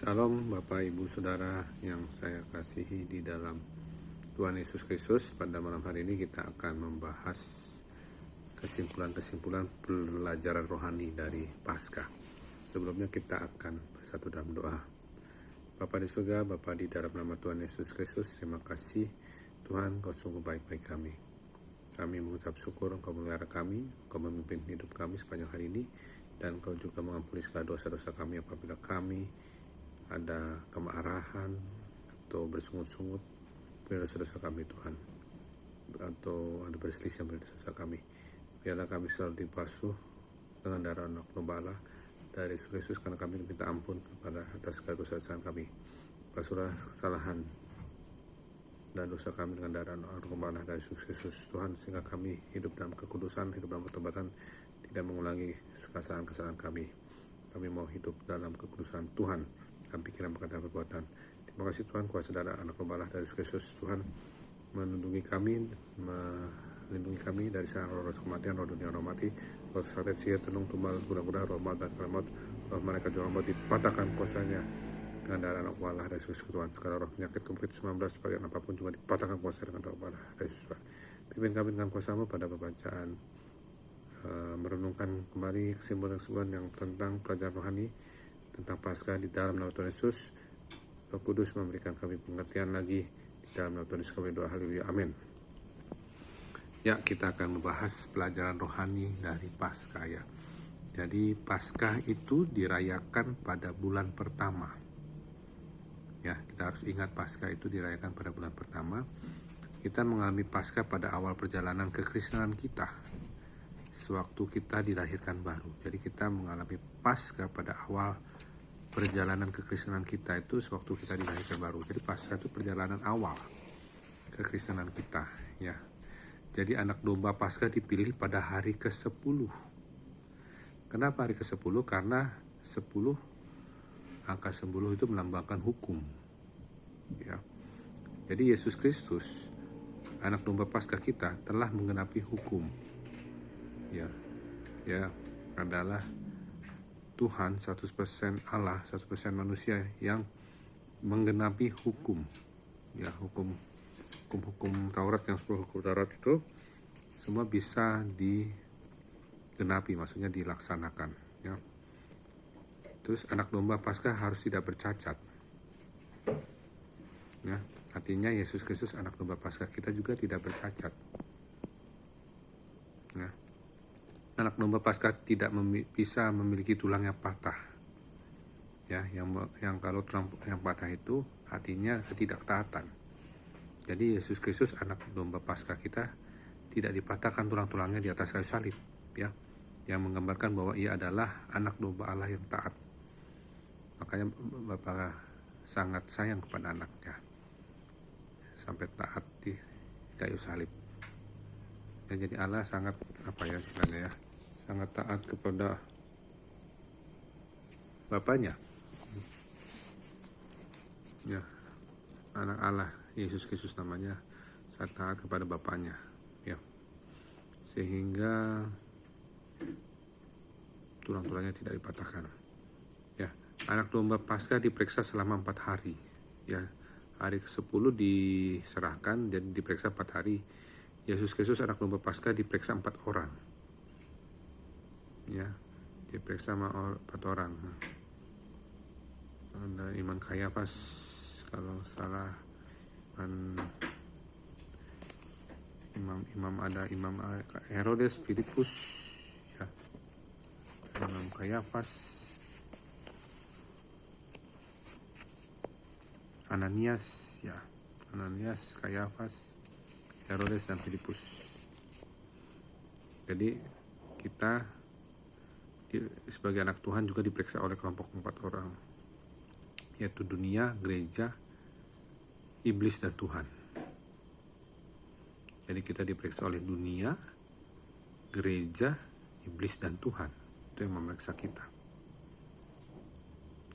Shalom Bapak Ibu Saudara yang saya kasihi di dalam Tuhan Yesus Kristus. Pada malam hari ini kita akan membahas kesimpulan-kesimpulan pelajaran rohani dari Paskah. Sebelumnya kita akan bersatu dalam doa. Bapa di surga, Bapa di dalam nama Tuhan Yesus Kristus, terima kasih Tuhan, Kau sungguh baik bagi kami. Kami mengucap syukur Engkau memelihara kami, Engkau memimpin hidup kami sepanjang hari ini, dan Engkau juga mengampuni segala dosa-dosa kami apabila kami ada kemarahan atau bersungut-sungut pada dosa-dosa kami Tuhan, atau ada berselisih pada dosa kami. Biarlah kami selalu dibasuh dengan darah anak domba Allah dari Yesus Kristus, karena kami minta ampun kepada atas segala dosa-dosa kami. Basuhlah kesalahan dan dosa kami dengan darah anak domba Allah dari Yesus Kristus Tuhan, sehingga kami hidup dalam kekudusan, hidup dalam ketobatan, tidak mengulangi kesalahan-kesalahan kami. Kami mau hidup dalam kekudusan Tuhan dalam pikiran, perkataan, perbuatan. Terima kasih Tuhan, kuasa darah anak domba Allah dari Yesus Kristus Tuhan melindungi kami dari serangan roh kematian, roh dunia, roh mati, roh sakit, sihir, tenung, tumbal, guna-guna, roh maut dan keramat, roh mereka jual maut dipatahkan kuasanya dengan darah anak domba Allah dari Yesus Kristus Tuhan. Segala roh penyakit COVID-19 varian apapun juga dipatahkan kuasa dengan darah Allah dari Yesus Tuhan. Pimpin kami dengan kuasa-Mu pada pembacaan merenungkan kembali kesimpulan-kesimpulan yang tentang pelajaran rohani tentang Paskah di dalam nama Tuhan Yesus. Roh Kudus memberikan kami pengertian lagi di dalam nama Tuhan Yesus, kami doa, haleluya, amin. Ya, kita akan membahas pelajaran rohani dari Paskah ya. Jadi Paskah itu dirayakan pada bulan pertama. Ya, kita harus ingat Paskah itu dirayakan pada bulan pertama. Kita mengalami Paskah pada awal perjalanan kekristenan kita, sewaktu kita dilahirkan baru. Jadi kita mengalami Paskah pada awal perjalanan kekristenan kita itu sewaktu kita dilahirkan baru. Jadi Paskah itu perjalanan awal kekristenan kita ya. Jadi anak domba Paskah dipilih pada hari ke-10. Kenapa hari ke-10? Karena 10, angka 10 itu melambangkan hukum ya. Jadi Yesus Kristus, anak domba Paskah kita, telah menggenapi hukum ya. Dia adalah Tuhan 100% Allah, 100% manusia yang menggenapi hukum ya. Hukum Taurat, yang 10 hukum Taurat itu semua bisa digenapi, maksudnya dilaksanakan ya. Terus anak domba Paskah harus tidak bercacat ya. Artinya Yesus Kristus, anak domba Paskah kita, juga tidak bercacat ya. Anak domba Paskah tidak bisa memiliki tulang yang patah ya. Yang kalau tulang yang patah itu artinya ketidaktaatan. Jadi Yesus Kristus, anak domba Paskah kita, tidak dipatahkan tulang-tulangnya di atas kayu salib ya, yang menggambarkan bahwa ia adalah anak domba Allah yang taat. Makanya Bapa sangat sayang kepada anaknya sampai taat di kayu salib ya. Jadi Allah sangat istilahnya ya, sangat taat kepada Bapaknya ya. Anak Allah Yesus Kristus namanya, sangat taat kepada Bapaknya ya, sehingga tulang-tulangnya tidak dipatahkan ya. Anak domba Paskah diperiksa selama 4 hari ya. Hari ke-10 diserahkan dan diperiksa 4 hari. Yesus Kristus, anak domba Paskah, diperiksa 4 orang ya. Diperiksa sama 4 orang. Ada Imam Kayafas, kalau salah ada Imam Herodes, Filipus ya, Imam Kayafas, Ananias ya, Kayafas, Herodes, dan Filipus. Jadi kita sebagai anak Tuhan juga diperiksa oleh kelompok 4 orang, yaitu dunia, gereja, iblis, dan Tuhan. Jadi kita diperiksa oleh dunia, gereja, iblis, dan Tuhan. Itu yang memeriksa kita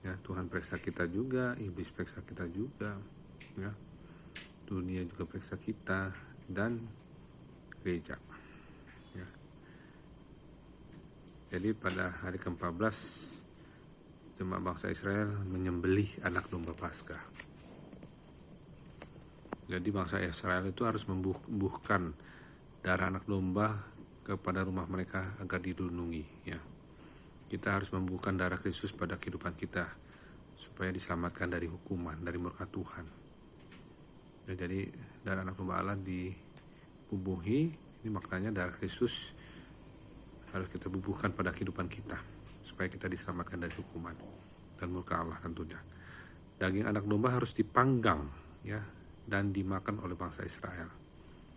ya. Tuhan periksa kita juga, iblis periksa kita juga ya, dunia juga periksa kita, dan gereja ya. Jadi pada hari ke-14 jemaat bangsa Israel menyembelih anak domba Paskah. Jadi bangsa Israel itu harus membubuhkan darah anak domba kepada rumah mereka agar dilindungi, ya. Kita harus membubuhkan darah Kristus pada kehidupan kita supaya diselamatkan dari hukuman, dari murka Tuhan. Ya, jadi darah anak domba Allah dibubuhi, ini maknanya darah Kristus harus kita bubuhkan pada kehidupan kita supaya kita diselamatkan dari hukuman dan murka Allah tentunya. Daging anak domba harus dipanggang, ya, dan dimakan oleh bangsa Israel.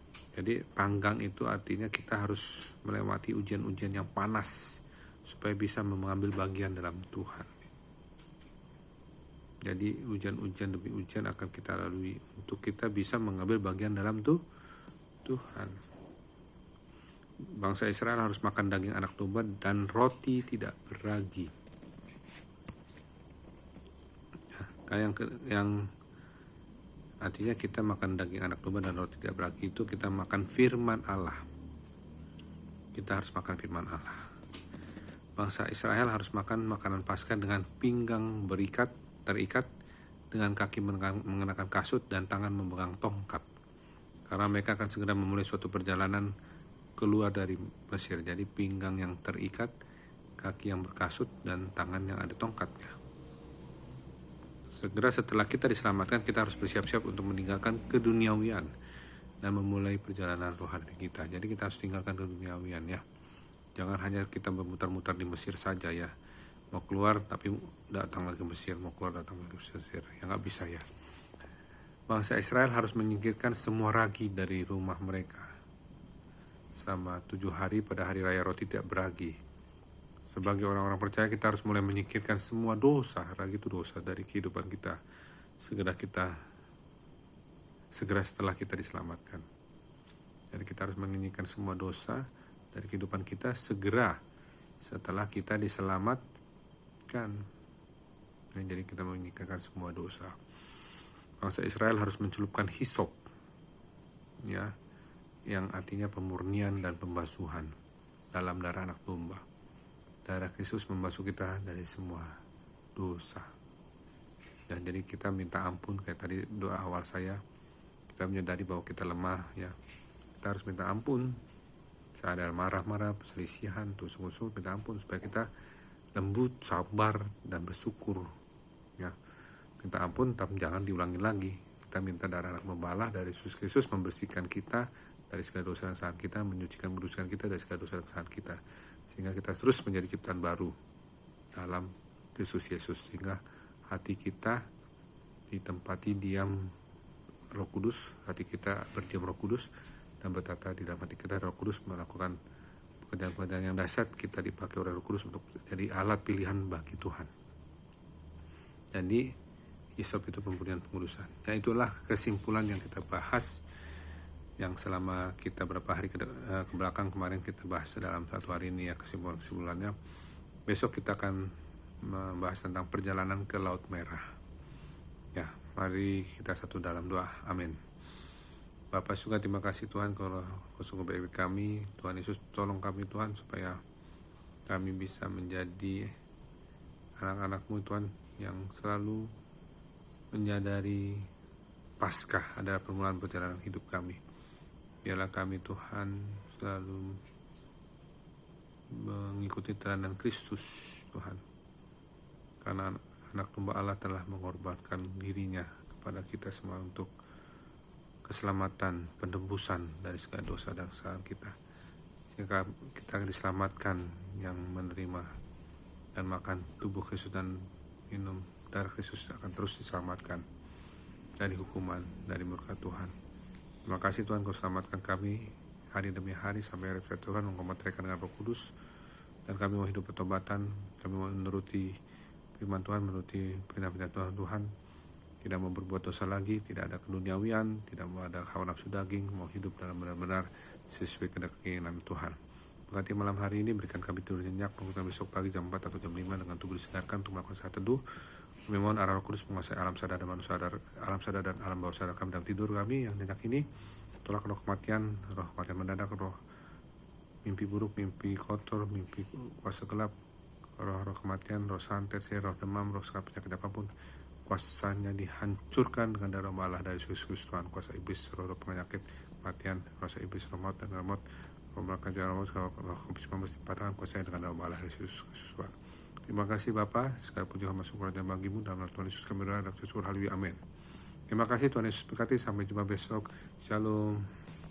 Jadi panggang itu artinya kita harus melewati ujian-ujian yang panas supaya bisa mengambil bagian dalam Tuhan. Jadi ujian-ujian demi ujian akan kita lalui untuk kita bisa mengambil bagian dalam Tuhan. Bangsa Israel harus makan daging anak domba dan roti tidak beragi. Ya, yang artinya kita makan daging anak domba dan roti tidak beragi itu kita makan firman Allah. Kita harus makan firman Allah. Bangsa Israel harus makan makanan Paskah dengan pinggang terikat dengan kaki mengenakan kasut dan tangan memegang tongkat. Karena mereka akan segera memulai suatu perjalanan keluar dari Mesir. Jadi pinggang yang terikat, kaki yang berkasut, dan tangan yang ada tongkatnya. Segera setelah kita diselamatkan, kita harus bersiap-siap untuk meninggalkan keduniawian dan memulai perjalanan rohani kita. Jadi kita harus tinggalkan keduniawian, ya. Jangan hanya kita bermutar-mutar di Mesir saja, ya. Mau keluar tapi datang lagi ke Mesir, mau keluar datang lagi ke Mesir. Ya nggak bisa, ya. Bangsa Israel harus menyingkirkan semua ragi dari rumah mereka selama 7 hari pada hari raya roti tidak beragi. Sebagai orang-orang percaya kita harus mulai menyingkirkan semua dosa. Ragi itu dosa dari kehidupan kita. Segera setelah kita diselamatkan. Jadi kita harus menyingkirkan semua dosa dari kehidupan kita segera setelah kita diselamatkan. Jadi kita menyingkirkan semua dosa. Bangsa Israel harus mencelupkan hisop, ya, yang artinya pemurnian dan pembasuhan dalam darah anak domba. Darah Kristus membasuh kita dari semua dosa. Dan jadi kita minta ampun, kayak tadi doa awal saya, kita menyadari bahwa kita lemah, ya. Kita harus minta ampun. Saat ada marah-marah, perselisihan, musuh-musuh, minta ampun supaya kita lembut, sabar, dan bersyukur, ya. Minta ampun, tapi jangan diulangi lagi. Kita minta darah anak domba Allah dari Yesus Kristus membersihkan kita dari segala dosa dan kesalahan kita, menyucikan kita dari segala dosa dan kesalahan kita, sehingga kita terus menjadi ciptaan baru dalam Kristus Yesus, sehingga hati kita ditempati diam Roh Kudus, hati kita berdiam Roh Kudus dan bertata di dalam hati kita. Roh Kudus melakukan pekerjaan-pekerjaan yang dahsyat, kita dipakai oleh Roh Kudus untuk jadi alat pilihan bagi Tuhan. Jadi hisop itu pemurnian pengudusan. Dan itulah kesimpulan yang kita bahas, yang selama kita berapa hari ke belakang kemarin kita bahas dalam satu hari ini, ya, kesimpulannya. Besok kita akan membahas tentang perjalanan ke Laut Merah. Ya, mari kita satu dalam doa. Amin. Bapak surga, terima kasih Tuhan kalau Kau sungguh baik kami. Tuhan Yesus, tolong kami Tuhan supaya kami bisa menjadi anak-anak-Mu Tuhan yang selalu menyadari Paskah adalah permulaan perjalanan hidup kami. Biarlah kami Tuhan selalu mengikuti teladan Kristus Tuhan, karena anak domba Allah telah mengorbankan dirinya kepada kita semua untuk keselamatan, penebusan dari segala dosa dan kesalahan kita, sehingga kita diselamatkan yang menerima dan makan tubuh Kristus dan minum darah Kristus akan terus diselamatkan dari hukuman, dari murka Tuhan. Terima kasih Tuhan, Kau selamatkan kami hari demi hari sampai hari Tuhan, Engkau menyertai dengan Roh Kudus, dan kami mau hidup bertobatan, kami mau menuruti firman Tuhan, menuruti perintah-perintah Tuhan, tidak mau berbuat dosa lagi, tidak ada keduniawian, tidak mau ada hawa nafsu daging, mau hidup dalam benar-benar sesuai dengan keinginan Tuhan. Berkati malam hari ini, berikan kami tidur nyenyak, bangunkan besok pagi jam 4 atau jam 5 dengan tubuh disegarkan untuk melakukan saat teduh. Kami mohon arah Roh Kudus menguasai alam sadar dan manusia sadar, alam sadar dan alam bawah sadar kami dalam tidur kami yang nyenyak ini. Tolak roh kematian mendadak, roh mimpi buruk, mimpi kotor, mimpi kuasa gelap, roh-roh kematian, roh santet, roh demam, roh segala penyakit apapun, kuasanya dihancurkan dengan darah Allah dari Yesus Kristus Tuhan. Kuasa iblis, roh penyakit kematian, kuasa iblis, roh maut dan maut, roh malaikat jahat, roh COVID-19 dipatahkan kuasanya dengan darah Allah dari Yesus Kristus Tuhan. Terima kasih Bapa, segala puji hormat syukur dan bagimu dalam nama Tuhan Yesus kami berdoa dan syukur, haleluya, amin. Terima kasih Tuhan Yesus berkati, sampai jumpa besok. Shalom.